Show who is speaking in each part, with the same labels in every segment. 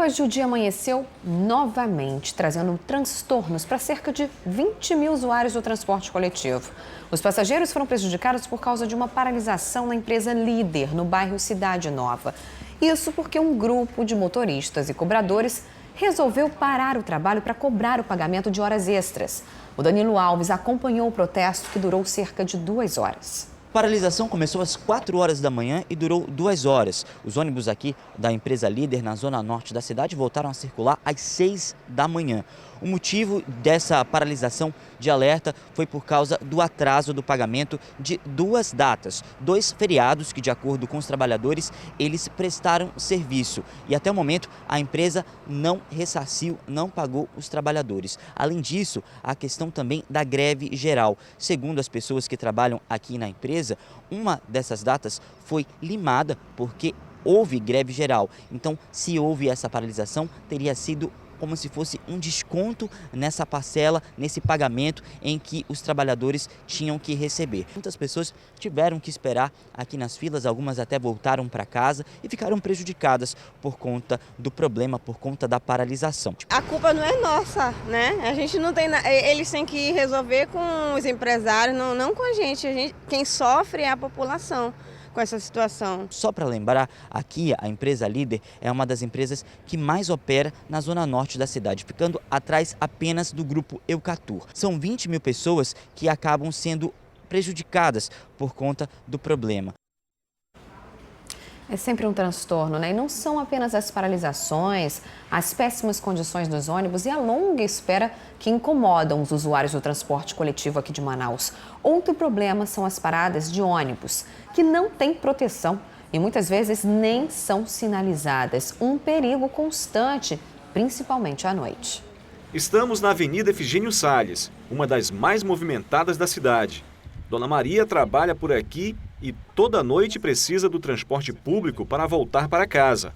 Speaker 1: Hoje o dia amanheceu novamente, trazendo transtornos para cerca de 20 mil usuários do transporte coletivo. Os passageiros foram prejudicados por causa de uma paralisação na empresa Líder, no bairro Cidade Nova. Isso porque um grupo de motoristas e cobradores resolveu parar o trabalho para cobrar o pagamento de horas extras. O Danilo Alves acompanhou o protesto que durou cerca de 2 horas.
Speaker 2: A paralisação começou às 4 horas da manhã e durou 2 horas. Os ônibus aqui da empresa Líder, na zona norte da cidade, voltaram a circular às 6 da manhã. O motivo dessa paralisação de alerta foi por causa do atraso do pagamento de 2 datas, 2 feriados que, de acordo com os trabalhadores, eles prestaram serviço. E até o momento a empresa não ressarciu, não pagou os trabalhadores. Além disso, a questão também da greve geral. Segundo as pessoas que trabalham aqui na empresa, uma dessas datas foi limada porque houve greve geral. Então, se houve essa paralisação, teria sido como se fosse um desconto nessa parcela, nesse pagamento em que os trabalhadores tinham que receber. Muitas pessoas tiveram que esperar aqui nas filas, algumas até voltaram para casa e ficaram prejudicadas por conta do problema, por conta da paralisação.
Speaker 3: A culpa não é nossa, né? A gente não tem, eles têm que resolver com os empresários, não com a gente. Quem sofre é a população com essa situação.
Speaker 2: Só para lembrar, aqui a empresa Líder é uma das empresas que mais opera na zona norte da cidade, ficando atrás apenas do grupo Eucatur. São 20 mil pessoas que acabam sendo prejudicadas por conta do problema.
Speaker 1: É sempre um transtorno, né? E não são apenas as paralisações, as péssimas condições dos ônibus e a longa espera que incomodam os usuários do transporte coletivo aqui de Manaus. Outro problema são as paradas de ônibus, que não têm proteção e muitas vezes nem são sinalizadas. Um perigo constante, principalmente à noite.
Speaker 4: Estamos na Avenida Efigênio Salles, uma das mais movimentadas da cidade. Dona Maria trabalha por aqui e toda noite precisa do transporte público para voltar para casa.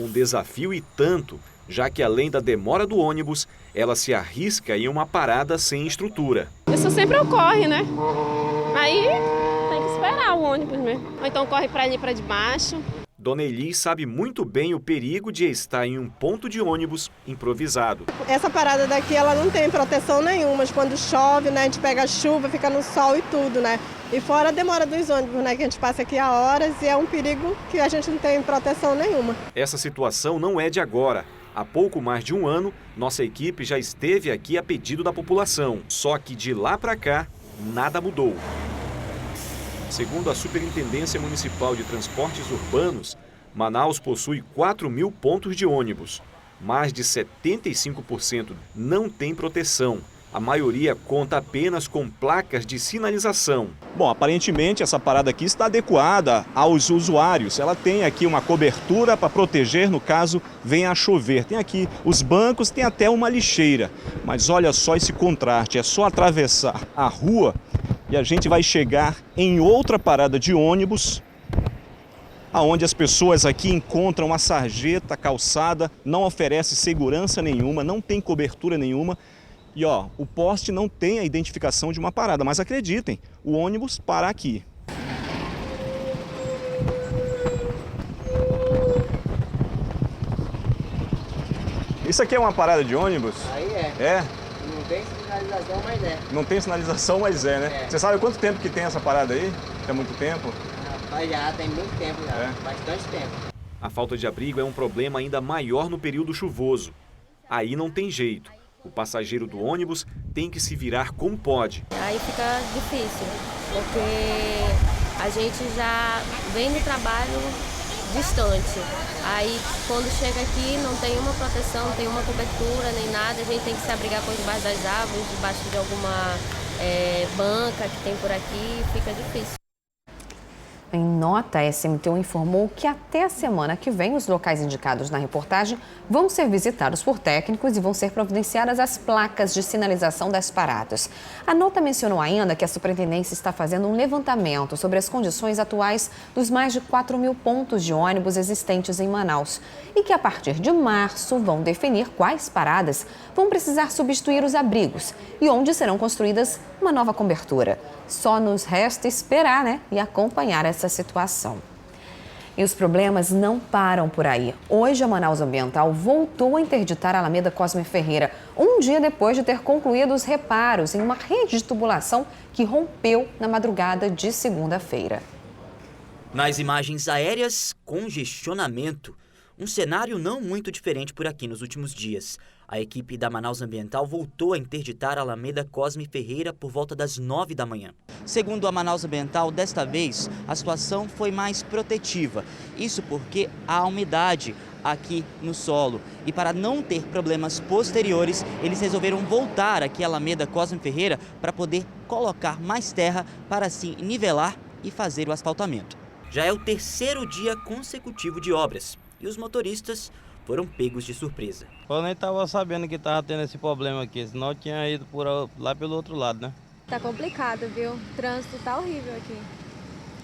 Speaker 4: Um desafio e tanto, já que além da demora do ônibus, ela se arrisca em uma parada sem estrutura.
Speaker 5: Isso sempre ocorre, né? Aí tem que esperar o ônibus mesmo. Ou então corre para ali para debaixo.
Speaker 4: Dona Eli sabe muito bem o perigo de estar em um ponto de ônibus improvisado.
Speaker 3: Essa parada daqui, ela não tem proteção nenhuma, mas quando chove, né, a gente pega a chuva, fica no sol e tudo, né? E fora a demora dos ônibus, né, que a gente passa aqui há horas e é um perigo que a gente não tem proteção nenhuma.
Speaker 4: Essa situação não é de agora. Há pouco mais de um ano, nossa equipe já esteve aqui a pedido da população. Só que de lá para cá, nada mudou. Segundo a Superintendência Municipal de Transportes Urbanos, Manaus possui 4 mil pontos de ônibus. Mais de 75% não tem proteção. A maioria conta apenas com placas de sinalização.
Speaker 6: Bom, aparentemente essa parada aqui está adequada aos usuários. Ela tem aqui uma cobertura para proteger no caso venha a chover. Tem aqui os bancos, tem até uma lixeira. Mas olha só esse contraste, é só atravessar a rua e a gente vai chegar em outra parada de ônibus, aonde as pessoas aqui encontram a sarjeta, calçada, não oferece segurança nenhuma, não tem cobertura nenhuma. E ó, o poste não tem a identificação de uma parada, mas acreditem, o ônibus para aqui. Isso aqui é uma parada de ônibus?
Speaker 7: Aí é.
Speaker 6: É?
Speaker 7: Não tem sinalização, mas é.
Speaker 6: Não tem sinalização, mas é, né?
Speaker 7: É.
Speaker 6: Você sabe quanto tempo que tem essa parada aí? Tem muito tempo?
Speaker 7: Rapaz, já tem muito tempo já, bastante tempo.
Speaker 4: A falta de abrigo é um problema ainda maior no período chuvoso. Aí não tem jeito. O passageiro do ônibus tem que se virar como pode.
Speaker 8: Aí fica difícil, porque a gente já vem do trabalho distante. Aí quando chega aqui não tem uma proteção, não tem uma cobertura nem nada, a gente tem que se abrigar por debaixo das árvores, debaixo de alguma banca que tem por aqui, fica difícil.
Speaker 1: Em nota, a SMTU informou que até a semana que vem os locais indicados na reportagem vão ser visitados por técnicos e vão ser providenciadas as placas de sinalização das paradas. A nota mencionou ainda que a superintendência está fazendo um levantamento sobre as condições atuais dos mais de 4 mil pontos de ônibus existentes em Manaus e que a partir de março vão definir quais paradas vão precisar substituir os abrigos e onde serão construídas uma nova cobertura. Só nos resta esperar, né, e acompanhar essa situação. E os problemas não param por aí. Hoje, a Manaus Ambiental voltou a interditar a Alameda Cosme Ferreira, um dia depois de ter concluído os reparos em uma rede de tubulação que rompeu na madrugada de segunda-feira.
Speaker 2: Nas imagens aéreas, congestionamento. Um cenário não muito diferente por aqui nos últimos dias. A equipe da Manaus Ambiental voltou a interditar a Alameda Cosme Ferreira por volta das 9 da manhã. Segundo a Manaus Ambiental, desta vez a situação foi mais protetiva. Isso porque há umidade aqui no solo. E para não ter problemas posteriores, eles resolveram voltar aqui a Alameda Cosme Ferreira para poder colocar mais terra para assim nivelar e fazer o asfaltamento. Já é o terceiro dia consecutivo de obras e os motoristas foram pegos de surpresa.
Speaker 9: Eu nem estava sabendo que estava tendo esse problema aqui, senão eu tinha ido lá pelo outro lado, né?
Speaker 10: Tá complicado, viu? O trânsito tá horrível aqui.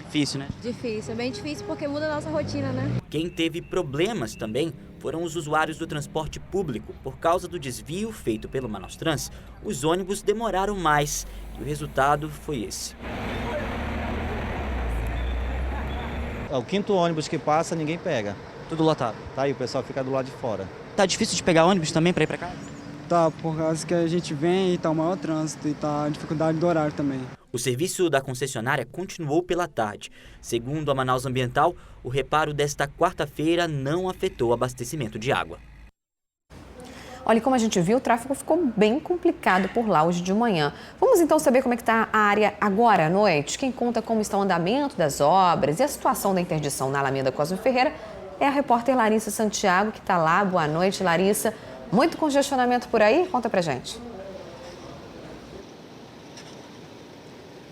Speaker 2: Difícil, né?
Speaker 10: Difícil, é bem difícil porque muda a nossa rotina, né?
Speaker 2: Quem teve problemas também foram os usuários do transporte público. Por causa do desvio feito pelo Manaus-Trans, os ônibus demoraram mais e o resultado foi esse.
Speaker 11: É o quinto ônibus que passa, ninguém pega.
Speaker 2: Tudo lotado.
Speaker 11: Tá aí, o pessoal fica do lado de fora.
Speaker 2: Tá difícil de pegar ônibus também para ir para casa?
Speaker 12: Tá, por causa que a gente vem e tá o maior trânsito e tá a dificuldade do horário também.
Speaker 2: O serviço da concessionária continuou pela tarde. Segundo a Manaus Ambiental, o reparo desta quarta-feira não afetou o abastecimento de água.
Speaker 1: Olha, como a gente viu, o tráfego ficou bem complicado por lá hoje de manhã. Vamos então saber como é que está a área agora à noite. Quem conta como está o andamento das obras e a situação da interdição na Alameda Cosme Ferreira é a repórter Larissa Santiago, que está lá. Boa noite, Larissa. Muito congestionamento por aí? Conta pra gente.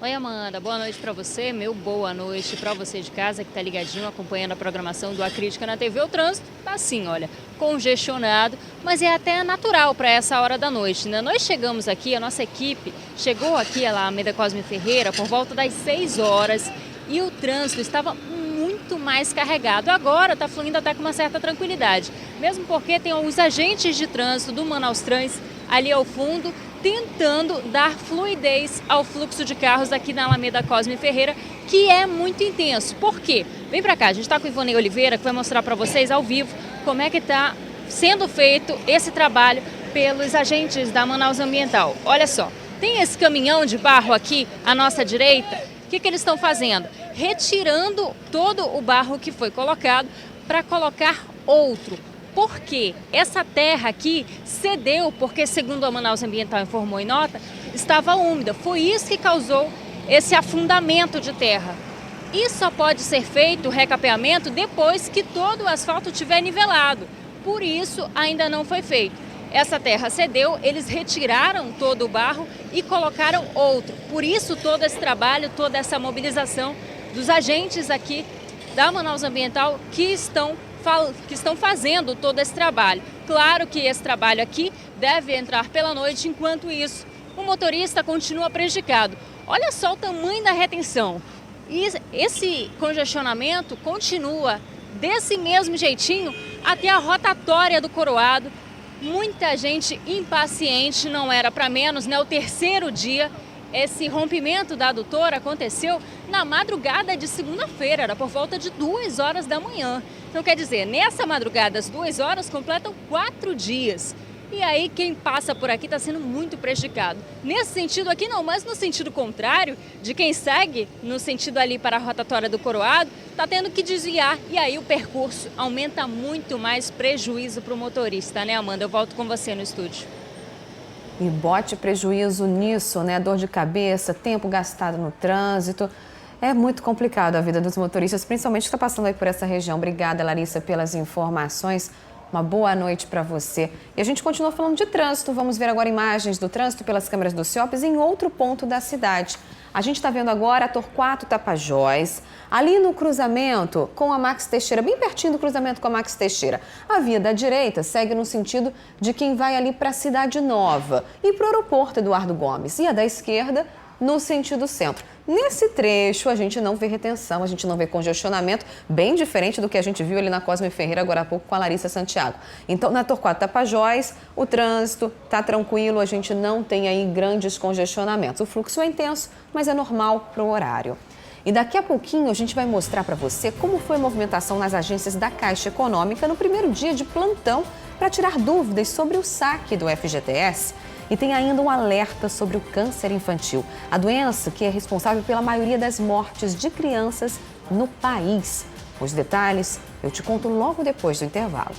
Speaker 13: Oi, Amanda. Boa noite para você. Boa noite para você de casa que está ligadinho, acompanhando a programação do A Crítica na TV. O trânsito tá assim, olha, congestionado, mas é até natural para essa hora da noite, né? Nós chegamos aqui, a nossa equipe chegou aqui a Alameda Cosme Ferreira por volta das 6 horas e o trânsito estava muito mais carregado. Agora está fluindo até com uma certa tranquilidade, mesmo porque tem os agentes de trânsito do Manaus-Trans ali ao fundo, tentando dar fluidez ao fluxo de carros aqui na Alameda Cosme Ferreira, que é muito intenso. Por quê? Vem para cá, a gente está com o Ivonei Oliveira, que vai mostrar para vocês ao vivo como é que está sendo feito esse trabalho pelos agentes da Manaus Ambiental. Olha só, tem esse caminhão de barro aqui à nossa direita. O que eles estão fazendo? Retirando todo o barro que foi colocado para colocar outro. Por quê? Essa terra aqui cedeu porque, segundo a Manaus Ambiental informou em nota, estava úmida. Foi isso que causou esse afundamento de terra. E só pode ser feito o recapeamento depois que todo o asfalto estiver nivelado. Por isso, ainda não foi feito. Essa terra cedeu, eles retiraram todo o barro e colocaram outro. Por isso, todo esse trabalho, toda essa mobilização dos agentes aqui da Manaus Ambiental que estão fazendo todo esse trabalho. Claro que esse trabalho aqui deve entrar pela noite, enquanto isso, o motorista continua prejudicado. Olha só o tamanho da retenção. E esse congestionamento continua desse mesmo jeitinho até a rotatória do Coroado. Muita gente impaciente, não era para menos, né? O terceiro dia, esse rompimento da adutora aconteceu na madrugada de segunda-feira, era por volta de 2 horas da manhã. Então, quer dizer, nessa madrugada, as 2 horas completam 4 dias. E aí, quem passa por aqui está sendo muito prejudicado. Nesse sentido aqui não, mas no sentido contrário, de quem segue no sentido ali para a rotatória do Coroado, está tendo que desviar. E aí o percurso aumenta muito mais prejuízo para o motorista, né, Amanda? Eu volto com você no estúdio.
Speaker 1: E bote prejuízo nisso, né? Dor de cabeça, tempo gastado no trânsito. É muito complicado a vida dos motoristas, principalmente que está passando aí por essa região. Obrigada, Larissa, pelas informações. Uma boa noite para você. E a gente continua falando de trânsito. Vamos ver agora imagens do trânsito pelas câmeras do CIOPS em outro ponto da cidade. A gente está vendo agora a Torquato Tapajós, ali no cruzamento com a Max Teixeira, bem pertinho do cruzamento com a Max Teixeira. A via da direita segue no sentido de quem vai ali para a Cidade Nova e para o aeroporto Eduardo Gomes. E a da esquerda no sentido centro. Nesse trecho, a gente não vê retenção, a gente não vê congestionamento, bem diferente do que a gente viu ali na Cosme Ferreira agora há pouco com a Larissa Santiago. Então, na Torquato Tapajós, o trânsito está tranquilo, a gente não tem aí grandes congestionamentos. O fluxo é intenso, mas é normal para o horário. E daqui a pouquinho a gente vai mostrar para você como foi a movimentação nas agências da Caixa Econômica no primeiro dia de plantão para tirar dúvidas sobre o saque do FGTS. E tem ainda um alerta sobre o câncer infantil, a doença que é responsável pela maioria das mortes de crianças no país. Os detalhes eu te conto logo depois do intervalo.